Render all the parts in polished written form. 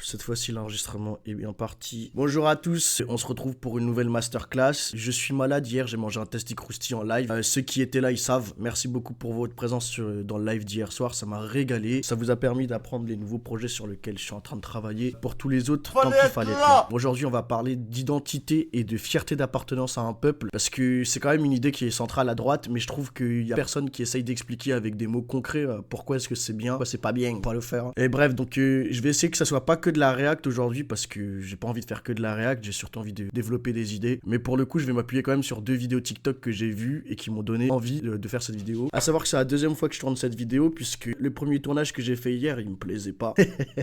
Cette fois-ci, l'enregistrement est bien parti. Bonjour à tous, on se retrouve pour une nouvelle masterclass. Je suis malade, hier j'ai mangé un Tasty croustillant en live. Ceux qui étaient là, ils savent. Merci beaucoup pour votre présence dans le live d'hier soir, ça m'a régalé. Ça vous a permis d'apprendre les nouveaux projets sur lesquels je suis en train de travailler. Pour tous les autres, tant qu'il fallait être là. Aujourd'hui, on va parler d'identité et de fierté d'appartenance à un peuple. Parce que c'est quand même une idée qui est centrale à droite, mais je trouve qu'il y a personne qui essaye d'expliquer avec des mots concrets pourquoi est-ce que c'est bien, pourquoi c'est pas bien, on va le faire. Et bref, donc je vais essayer que ça soit pas que de la React aujourd'hui parce que j'ai pas envie de faire que de la React, j'ai surtout envie de développer des idées. Mais pour le coup, je vais m'appuyer quand même sur 2 vidéos TikTok que j'ai vues et qui m'ont donné envie de faire cette vidéo. À savoir que c'est la deuxième fois que je tourne cette vidéo puisque le premier tournage que j'ai fait hier, il me plaisait pas.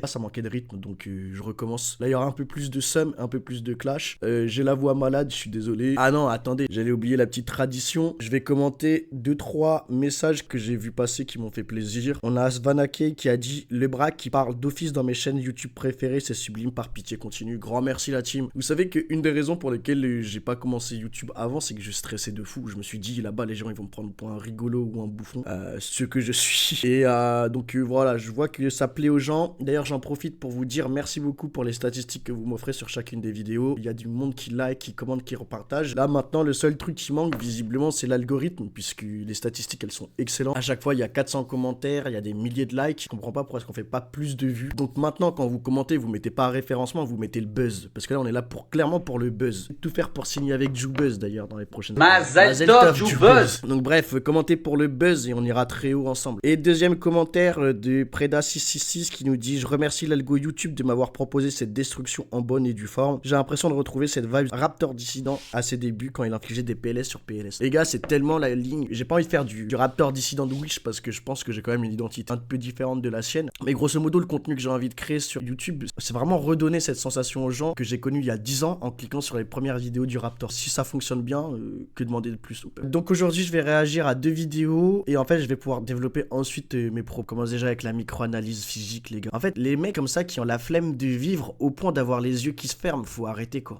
Ça manquait de rythme, donc je recommence. Là, il y aura un peu plus de seum, un peu plus de clash. J'ai la voix malade, je suis désolé. Ah non, attendez, j'allais oublier la petite tradition. Je vais commenter 2-3 messages que j'ai vu passer qui m'ont fait plaisir. On a Svanake qui a dit: le braque qui parle d'office dans mes chaînes YouTube préférées, c'est sublime, par pitié continue. Grand merci la team. Vous savez qu'une des raisons pour lesquelles j'ai pas commencé YouTube avant, c'est que je stressais de fou. Je me suis dit là-bas les gens ils vont me prendre pour un rigolo ou un bouffon, ce que je suis. Et donc voilà, je vois que ça plaît aux gens. D'ailleurs j'en profite pour vous dire merci beaucoup pour les statistiques que vous m'offrez sur chacune des vidéos. Il y a du monde qui like, qui commente, qui repartage. Là maintenant le seul truc qui manque visiblement c'est l'algorithme, puisque les statistiques elles sont excellentes. À chaque fois il y a 400 commentaires, il y a des milliers de likes. Je comprends pas pourquoi est-ce qu'on fait pas plus de vues. Donc maintenant quand vous commentez, vous mettez pas référencement, vous mettez le buzz, parce que là on est là clairement pour le buzz. Tout faire pour signer avec Jubuzz d'ailleurs dans les prochaines Mazel tov Jubuzz. Donc bref, commentez pour le buzz et on ira très haut ensemble. Et deuxième commentaire de Preda666 qui nous dit: je remercie l'algo YouTube de m'avoir proposé cette destruction en bonne et due forme. J'ai l'impression de retrouver cette vibe Raptor dissident à ses débuts quand il infligeait des PLS sur PLS. Les gars, c'est tellement la ligne. J'ai pas envie de faire du Raptor dissident de Wish parce que je pense que j'ai quand même une identité un peu différente de la sienne. Mais grosso modo, le contenu que j'ai envie de créer sur YouTube, c'est vraiment redonner cette sensation aux gens que j'ai connue il y a 10 ans en cliquant sur les premières vidéos du Raptor. Si ça fonctionne bien, que demander de plus? Donc aujourd'hui, je vais réagir à 2 vidéos et en fait, je vais pouvoir développer ensuite mes propos. Commence déjà avec la micro-analyse physique, les gars. En fait, les mecs comme ça qui ont la flemme de vivre au point d'avoir les yeux qui se ferment, faut arrêter quoi.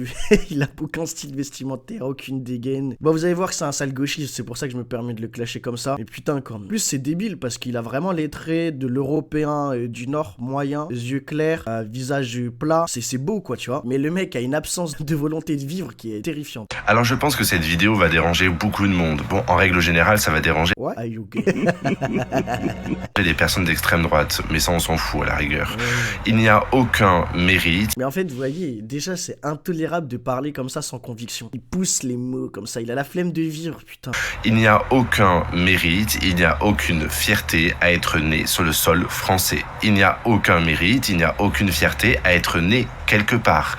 Il a aucun style vestimentaire, aucune dégaine. Bon, vous allez voir que c'est un sale gauchiste, c'est pour ça que je me permets de le clasher comme ça. Mais putain, quand même. En plus, c'est débile parce qu'il a vraiment les traits de l'européen du nord moyen, yeux clairs, visage plat. C'est beau quoi, tu vois. Mais le mec a une absence de volonté de vivre qui est terrifiante. Alors je pense que cette vidéo va déranger beaucoup de monde. Bon, en règle générale, ça va déranger des personnes d'extrême droite, mais ça on s'en fout à la rigueur. Il n'y a aucun mérite. Mais en fait, vous voyez, déjà c'est intolérable de parler comme ça sans conviction. Il pousse les mots comme ça, il a la flemme de vivre, putain. Il n'y a aucun mérite, il n'y a aucune fierté à être né sur le sol français. Il n'y a aucun mérite, il n'y a aucune fierté à être né quelque part.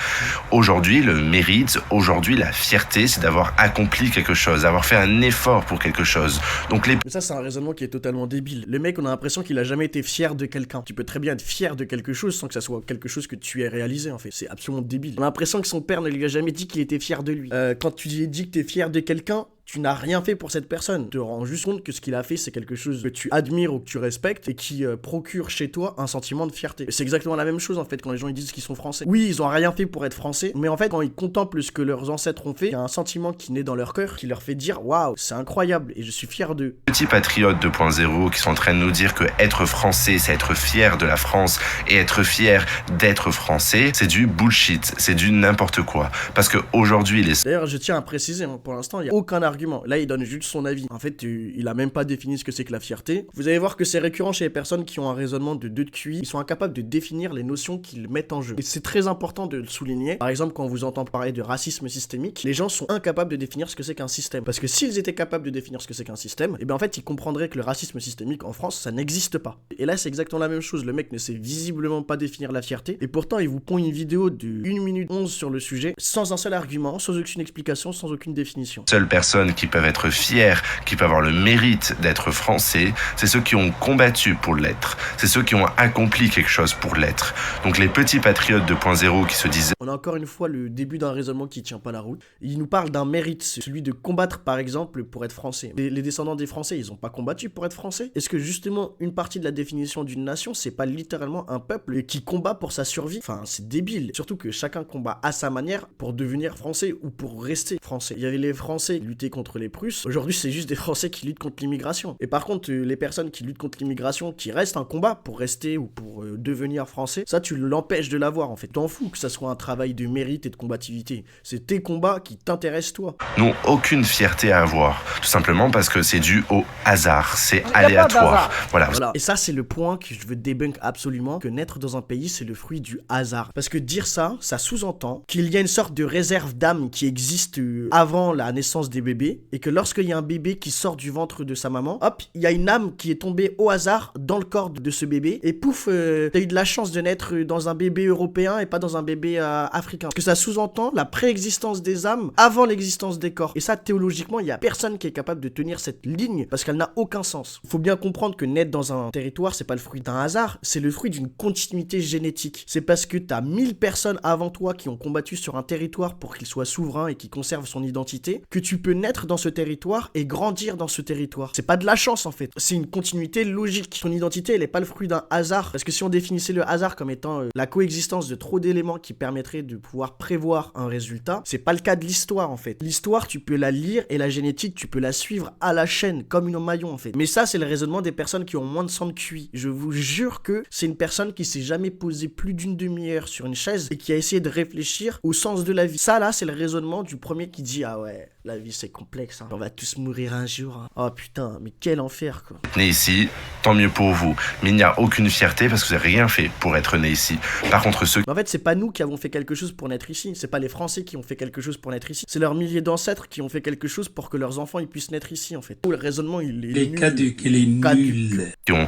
Aujourd'hui, le mérite, aujourd'hui, la fierté, c'est d'avoir accompli quelque chose, d'avoir fait un effort pour quelque chose. Donc Mais ça, c'est un raisonnement qui est totalement débile. Le mec, on a l'impression qu'il a jamais été fier de quelqu'un. Tu peux très bien être fier de quelque chose sans que ça soit quelque chose que tu aies réalisé, en fait. C'est absolument débile. On a l'impression que son père ne lui a jamais dit qu'il était fier de lui. Quand tu lui dis que t'es fier de quelqu'un, tu n'as rien fait pour cette personne. Tu te rends juste compte que ce qu'il a fait, c'est quelque chose que tu admires ou que tu respectes et qui procure chez toi un sentiment de fierté. C'est exactement la même chose en fait quand les gens ils disent qu'ils sont français. Oui, ils ont rien fait pour être français, mais en fait quand ils contemplent ce que leurs ancêtres ont fait, il y a un sentiment qui naît dans leur cœur qui leur fait dire waouh, c'est incroyable et je suis fier d'eux. Petits patriotes 2.0 qui sont en train de nous dire que être français, c'est être fier de la France et être fier d'être français, c'est du bullshit, c'est du n'importe quoi. Parce que aujourd'hui, D'ailleurs, je tiens à préciser, hein, pour l'instant, il n'y a aucun argument. Là, il donne juste son avis. En fait, il a même pas défini ce que c'est que la fierté. Vous allez voir que c'est récurrent chez les personnes qui ont un raisonnement de 2 de QI. Ils sont incapables de définir les notions qu'ils mettent en jeu. Et c'est très important de le souligner. Par exemple, quand on vous entend parler de racisme systémique, les gens sont incapables de définir ce que c'est qu'un système. Parce que s'ils étaient capables de définir ce que c'est qu'un système, et bien en fait, ils comprendraient que le racisme systémique en France, ça n'existe pas. Et là, c'est exactement la même chose. Le mec ne sait visiblement pas définir la fierté. Et pourtant, il vous pond une vidéo de 1 minute 11 sur le sujet, sans un seul argument, sans aucune explication, sans aucune définition. Seules personnes qui peuvent être fiers, qui peuvent avoir le mérite d'être français, c'est ceux qui ont combattu pour l'être. C'est ceux qui ont accompli quelque chose pour l'être. Donc les petits patriotes 2.0 qui se disent... On a encore une fois le début d'un raisonnement qui tient pas la route. Il nous parle d'un mérite, celui de combattre par exemple pour être français. Les descendants des Français, ils ont pas combattu pour être français? Est-ce que justement une partie de la définition d'une nation, c'est pas littéralement un peuple qui combat pour sa survie? Enfin, c'est débile. Surtout que chacun combat à sa manière pour devenir français ou pour rester français. Il y avait les Français qui luttaient contre les Prusses. Aujourd'hui, c'est juste des Français qui luttent contre l'immigration. Et par contre, les personnes qui luttent contre l'immigration, qui restent un combat pour rester ou pour devenir français, ça, tu l'empêches de l'avoir, en fait. T'en fous que ça soit un travail de mérite et de combativité. C'est tes combats qui t'intéressent, toi. N'ont aucune fierté à avoir. Tout simplement parce que c'est dû au hasard. C'est aléatoire. Voilà. Et ça, c'est le point que je veux débunk absolument, que naître dans un pays, c'est le fruit du hasard. Parce que dire ça, ça sous-entend qu'il y a une sorte de réserve d'âme qui existe avant la naissance des bébés, et que lorsqu'il y a un bébé qui sort du ventre de sa maman, hop, il y a une âme qui est tombée au hasard dans le corps de ce bébé, et pouf, t'as eu de la chance de naître dans un bébé européen et pas dans un bébé africain. Parce que ça sous-entend la préexistence des âmes avant l'existence des corps. Et ça, théologiquement, il y a personne qui est capable de tenir cette ligne, parce qu'elle n'a aucun sens. Faut bien comprendre que naître dans un territoire, c'est pas le fruit d'un hasard, c'est le fruit d'une continuité génétique. C'est parce que t'as 1000 personnes avant toi qui ont combattu sur un territoire pour qu'il soit souverain et qu'il conserve son identité, que tu peux naître dans ce territoire et grandir dans ce territoire. C'est pas de la chance en fait, c'est une continuité logique. Ton identité, elle est pas le fruit d'un hasard, parce que si on définissait le hasard comme étant la coexistence de trop d'éléments qui permettraient de pouvoir prévoir un résultat, c'est pas le cas de l'histoire en fait. L'histoire, tu peux la lire, et la génétique, tu peux la suivre à la chaîne, comme une maillon en fait. Mais ça, c'est le raisonnement des personnes qui ont moins de sang de QI. Je vous jure que c'est une personne qui s'est jamais posée plus d'une demi-heure sur une chaise et qui a essayé de réfléchir au sens de la vie. Ça là, c'est le raisonnement du premier qui dit ah ouais, la vie c'est complexe, hein. On va tous mourir un jour, hein. Oh putain, mais quel enfer quoi. Né ici, tant mieux pour vous. Mais il n'y a aucune fierté parce que vous n'avez rien fait pour être né ici. Par contre, ceux... En fait, c'est pas nous qui avons fait quelque chose pour naître ici. C'est pas les Français qui ont fait quelque chose pour naître ici. C'est leurs milliers d'ancêtres qui ont fait quelque chose pour que leurs enfants ils puissent naître ici en fait. Le raisonnement il est nul. Il est nul. Qui ont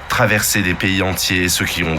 traversé des pays entiers, ceux qui ont...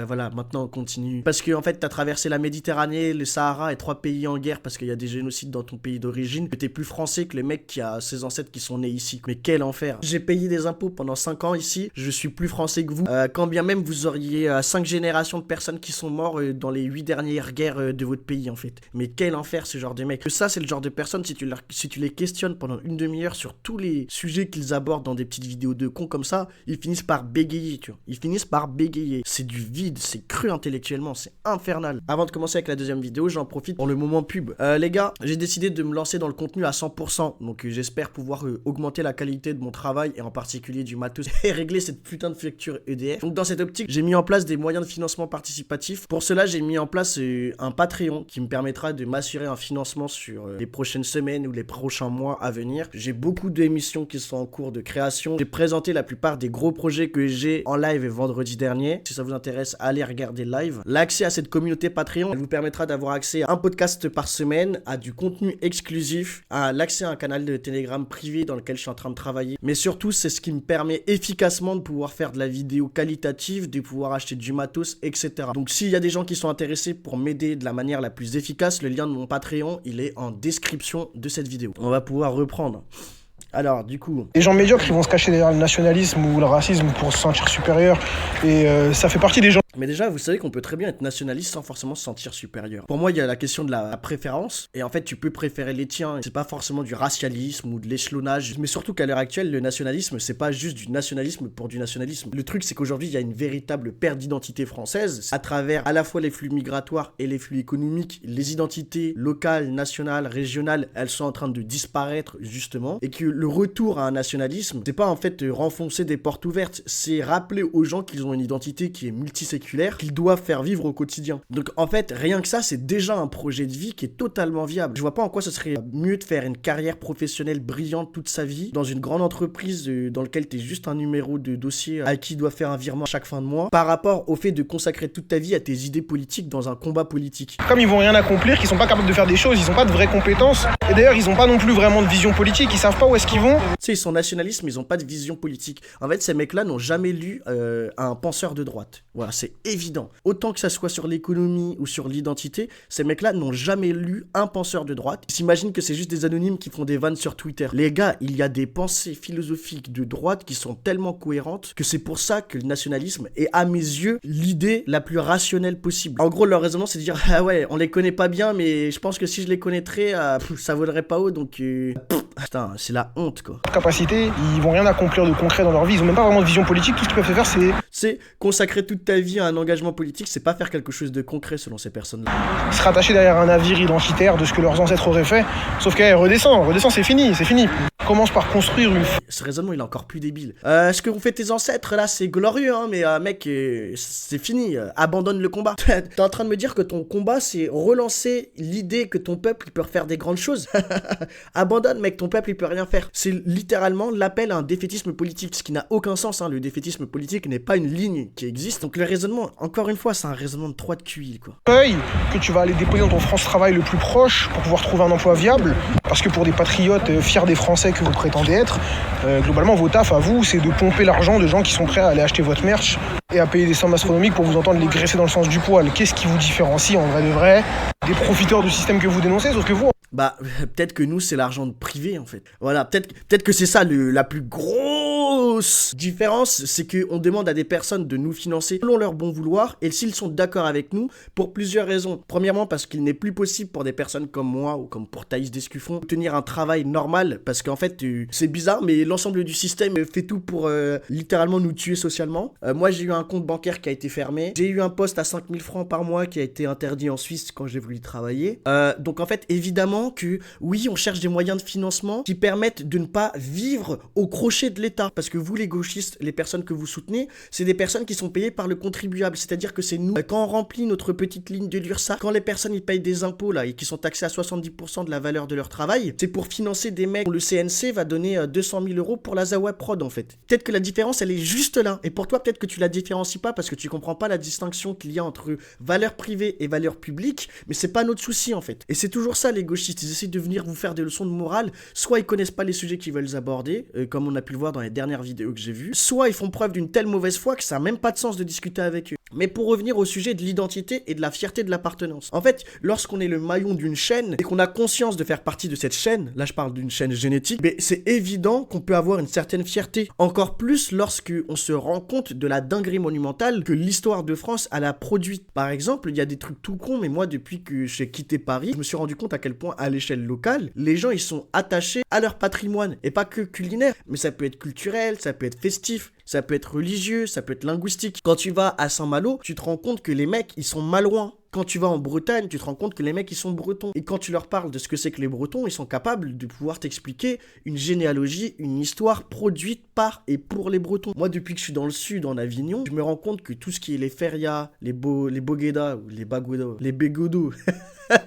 Voilà, maintenant on continue. Parce que en fait, t'as traversé la Méditerranée, le Sahara et 3 pays en guerre parce qu'il y a des génocides dans ton pays d'origine. Que t'es plus français que le mec qui a ses ancêtres qui sont nés ici. Mais quel enfer. J'ai payé des impôts pendant 5 ans ici. Je suis plus français que vous. Quand bien même vous auriez 5 générations de personnes qui sont mortes dans les 8 dernières guerres de votre pays en fait. Mais quel enfer ce genre de mec. Ça, c'est le genre de personnes, si tu les questionnes pendant une demi-heure sur tous les sujets qu'ils abordent dans des petites vidéos de cons comme ça, ils finissent par bégayer, tu vois. Ils finissent par bégayer. C'est du vide, c'est cru intellectuellement, c'est infernal. Avant de commencer avec la deuxième vidéo, j'en profite pour le moment pub. Les gars, j'ai décidé de me lancer dans le contenu à 100%, donc j'espère pouvoir augmenter la qualité de mon travail et en particulier du matos et régler cette putain de facture EDF. Donc dans cette optique, j'ai mis en place des moyens de financement participatif. Pour cela, j'ai mis en place un Patreon qui me permettra de m'assurer un financement sur les prochaines semaines ou les prochains mois à venir. J'ai beaucoup d'émissions qui sont en cours de création. J'ai présenté la plupart des gros projets que j'ai en live vendredi dernier. Si ça vous intéresse, allez regarder le live. L'accès à cette communauté Patreon, elle vous permettra d'avoir accès à un podcast par semaine, à du contenu exclusif, à l'accès à un canal de Telegram privé dans lequel je suis en train de travailler. Mais surtout, c'est ce qui me permet efficacement de pouvoir faire de la vidéo qualitative, de pouvoir acheter du matos, etc. Donc s'il y a des gens qui sont intéressés pour m'aider de la manière la plus efficace, le lien de mon Patreon, il est en description de cette vidéo. On va pouvoir reprendre. Alors, du coup... Les gens médiocres, ils vont se cacher derrière le nationalisme ou le racisme pour se sentir supérieur. Et ça fait partie des gens... Mais déjà, vous savez qu'on peut très bien être nationaliste sans forcément se sentir supérieur. Pour moi, il y a la question de la préférence. Et en fait, tu peux préférer les tiens. C'est pas forcément du racialisme ou de l'échelonnage. Mais surtout qu'à l'heure actuelle, le nationalisme, c'est pas juste du nationalisme pour du nationalisme. Le truc, c'est qu'aujourd'hui, il y a une véritable perte d'identité française à travers à la fois les flux migratoires et les flux économiques. Les identités locales, nationales, régionales, elles sont en train de disparaître, justement. Et que le retour à un nationalisme, c'est pas en fait renfoncer des portes ouvertes. C'est rappeler aux gens qu'ils ont une identité qui est multiséculaire, qu'ils doivent faire vivre au quotidien. Donc en fait, rien que ça, c'est déjà un projet de vie qui est totalement viable. Je vois pas en quoi ce serait mieux de faire une carrière professionnelle brillante toute sa vie dans une grande entreprise dans laquelle t'es juste un numéro de dossier à qui doit faire un virement chaque fin de mois, par rapport au fait de consacrer toute ta vie à tes idées politiques dans un combat politique. Comme ils vont rien accomplir, qu'ils sont pas capables de faire des choses, ils ont pas de vraies compétences. Et d'ailleurs, ils ont pas non plus vraiment de vision politique, ils savent pas où est-ce qu'ils vont. Tu sais, ils sont nationalistes, mais ils ont pas de vision politique. En fait, ces mecs-là n'ont jamais lu un penseur de droite. Voilà, c'est évident. Autant que ça soit sur l'économie ou sur l'identité, ces mecs-là n'ont jamais lu un penseur de droite. Ils s'imaginent que c'est juste des anonymes qui font des vannes sur Twitter. Les gars, il y a des pensées philosophiques de droite qui sont tellement cohérentes que c'est pour ça que le nationalisme est, à mes yeux, l'idée la plus rationnelle possible. En gros, leur raisonnement, c'est de dire, ah ouais, on les connaît pas bien, mais je pense que si je les connaîtrais, ça volerait pas haut, donc Putain, c'est la honte, quoi. Capacité, ils vont rien accomplir de concret dans leur vie, ils ont même pas vraiment de vision politique, tout ce qu'ils peuvent faire c'est... C'est consacrer toute ta vie à un engagement politique, c'est pas faire quelque chose de concret selon ces personnes-là. Se rattacher derrière un navire identitaire de ce que leurs ancêtres auraient fait, sauf qu'elle redescend, c'est fini. Commence par construire une... Ce raisonnement, il est encore plus débile. Ce que vous faites tes ancêtres, là, c'est glorieux, hein, mais mec, c'est fini, abandonne le combat. T'es en train de me dire que ton combat, c'est relancer l'idée que ton peuple, il peut refaire des grandes choses. Abandonne, mec, ton peuple, il peut rien faire. C'est littéralement l'appel à un défaitisme politique, ce qui n'a aucun sens, hein. Le défaitisme politique n'est pas une ligne qui existe. Donc le raisonnement, encore une fois, c'est un raisonnement de 3 de QI, quoi. Que tu vas aller déposer dans ton France Travail le plus proche pour pouvoir trouver un emploi viable, parce que pour des patriotes fiers des Français que vous prétendez être, globalement, vos tafs à vous, c'est de pomper l'argent de gens qui sont prêts à aller acheter votre merch et à payer des sommes astronomiques pour vous entendre les graisser dans le sens du poil. Qu'est-ce qui vous différencie en vrai de vrai des profiteurs du système que vous dénoncez, sauf que vous... Bah, peut-être que nous, c'est l'argent de privé, en fait. Voilà, peut-être que c'est ça la plus grosse différence, c'est qu'on demande à des personnes de nous financer selon leur bon vouloir, et s'ils sont d'accord avec nous, pour plusieurs raisons. Premièrement, parce qu'il n'est plus possible pour des personnes comme moi, ou comme pour Thaïs Descuffon, de tenir un travail normal, parce qu'en fait, c'est bizarre, mais l'ensemble du système fait tout pour littéralement nous tuer socialement. Moi, j'ai eu un compte bancaire qui a été fermé, j'ai eu un poste à 5000 francs par mois qui a été interdit en Suisse quand j'ai voulu travailler. Donc en fait, évidemment, que oui, on cherche des moyens de financement qui permettent de ne pas vivre au crochet de l'État. Parce que vous, les gauchistes, les personnes que vous soutenez, c'est des personnes qui sont payées par le contribuable. C'est-à-dire que c'est nous, quand on remplit notre petite ligne de l'URSSAF, quand les personnes ils payent des impôts là et qui sont taxés à 70% de la valeur de leur travail, c'est pour financer des mecs dont le CNC va donner 200 000 € pour la Zawa Prod en fait. Peut-être que la différence elle est juste là. Et pour toi, peut-être que tu la différencies pas parce que tu comprends pas la distinction qu'il y a entre valeur privée et valeur publique, mais c'est pas notre souci en fait. Et c'est toujours ça les gauchistes. Ils essaient de venir vous faire des leçons de morale, soit ils connaissent pas les sujets qu'ils veulent aborder, comme on a pu le voir dans les dernières vidéos que j'ai vues, soit ils font preuve d'une telle mauvaise foi que ça n'a même pas de sens de discuter avec eux. Mais pour revenir au sujet de l'identité et de la fierté de l'appartenance. En fait, lorsqu'on est le maillon d'une chaîne et qu'on a conscience de faire partie de cette chaîne, là je parle d'une chaîne génétique, mais c'est évident qu'on peut avoir une certaine fierté. Encore plus lorsqu'on se rend compte de la dinguerie monumentale que l'histoire de France elle a produite. Par exemple, il y a des trucs tout cons, mais moi depuis que j'ai quitté Paris, je me suis rendu compte à quel point à l'échelle locale, les gens ils sont attachés à leur patrimoine. Et pas que culinaire, mais ça peut être culturel, ça peut être festif, ça peut être religieux, ça peut être linguistique. Quand tu vas à Saint-Malo, tu te rends compte que les mecs, ils sont malouins. Quand tu vas en Bretagne, tu te rends compte que les mecs, ils sont bretons. Et quand tu leur parles de ce que c'est que les bretons, ils sont capables de pouvoir t'expliquer une généalogie, une histoire produite par et pour les bretons. Moi, depuis que je suis dans le sud, en Avignon, je me rends compte que tout ce qui est les férias, les boguedas, ou les bagodos, les bégodos,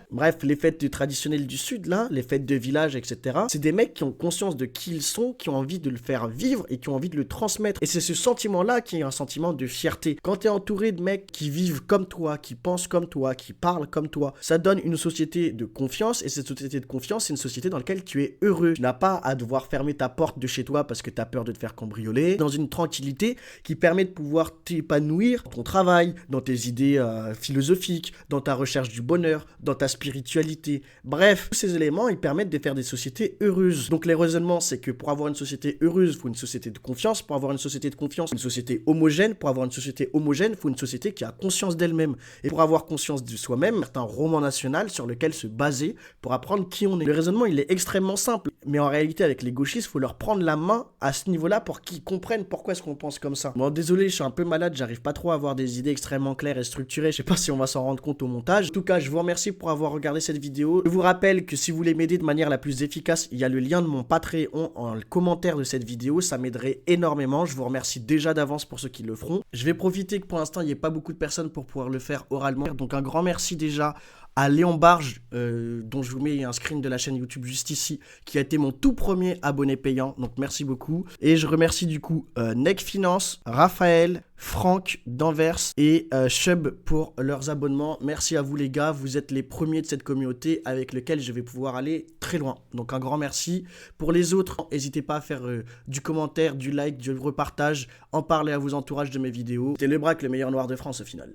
bref, les fêtes traditionnelles du sud, là, les fêtes de village, etc. C'est des mecs qui ont conscience de qui ils sont, qui ont envie de le faire vivre et qui ont envie de le transmettre. Et c'est ce sentiment-là qui est un sentiment de fierté. Quand t'es entouré de mecs qui vivent comme toi, qui pensent comme toi, qui parlent comme toi, ça donne une société de confiance. Et cette société de confiance, c'est une société dans laquelle tu es heureux. Tu n'as pas à devoir fermer ta porte de chez toi parce que t'as peur de te faire cambrioler. Dans une tranquillité qui permet de pouvoir t'épanouir dans ton travail, dans tes idées philosophiques, dans ta recherche du bonheur, dans ta spiritualité. Bref, tous ces éléments, ils permettent de faire des sociétés heureuses. Donc les raisonnements, c'est que pour avoir une société heureuse, il faut une société de confiance. Pour avoir une société de confiance, une société homogène. Pour avoir une société homogène, il faut une société qui a conscience d'elle-même. Et pour avoir conscience de soi-même, c'est un roman national sur lequel se baser pour apprendre qui on est. Le raisonnement, il est extrêmement simple. Mais en réalité, avec les gauchistes, il faut leur prendre la main à ce niveau-là pour qu'ils comprennent pourquoi est-ce qu'on pense comme ça. Bon, désolé, je suis un peu malade, j'arrive pas trop à avoir des idées extrêmement claires et structurées. Je sais pas si on va s'en rendre compte au montage. En tout cas, je vous remercie pour avoir regardé cette vidéo. Je vous rappelle que si vous voulez m'aider de manière la plus efficace, il y a le lien de mon Patreon en commentaire de cette vidéo. Ça m'aiderait énormément. Je vous remercie déjà d'avance pour ceux qui le feront. Je vais profiter que pour l'instant, il n'y ait pas beaucoup de personnes pour pouvoir le faire oralement. Donc un grand merci déjà à Léon Barge, dont je vous mets un screen de la chaîne YouTube juste ici, qui a été mon tout premier abonné payant, donc merci beaucoup. Et je remercie du coup Nec Finance, Raphaël, Franck d'Anvers et Chub pour leurs abonnements. Merci à vous les gars, vous êtes les premiers de cette communauté avec lequel je vais pouvoir aller très loin. Donc un grand merci. Pour les autres, n'hésitez pas à faire du commentaire, du like, du repartage, en parler à vos entourages de mes vidéos. C'était le Braque, le meilleur noir de France au final.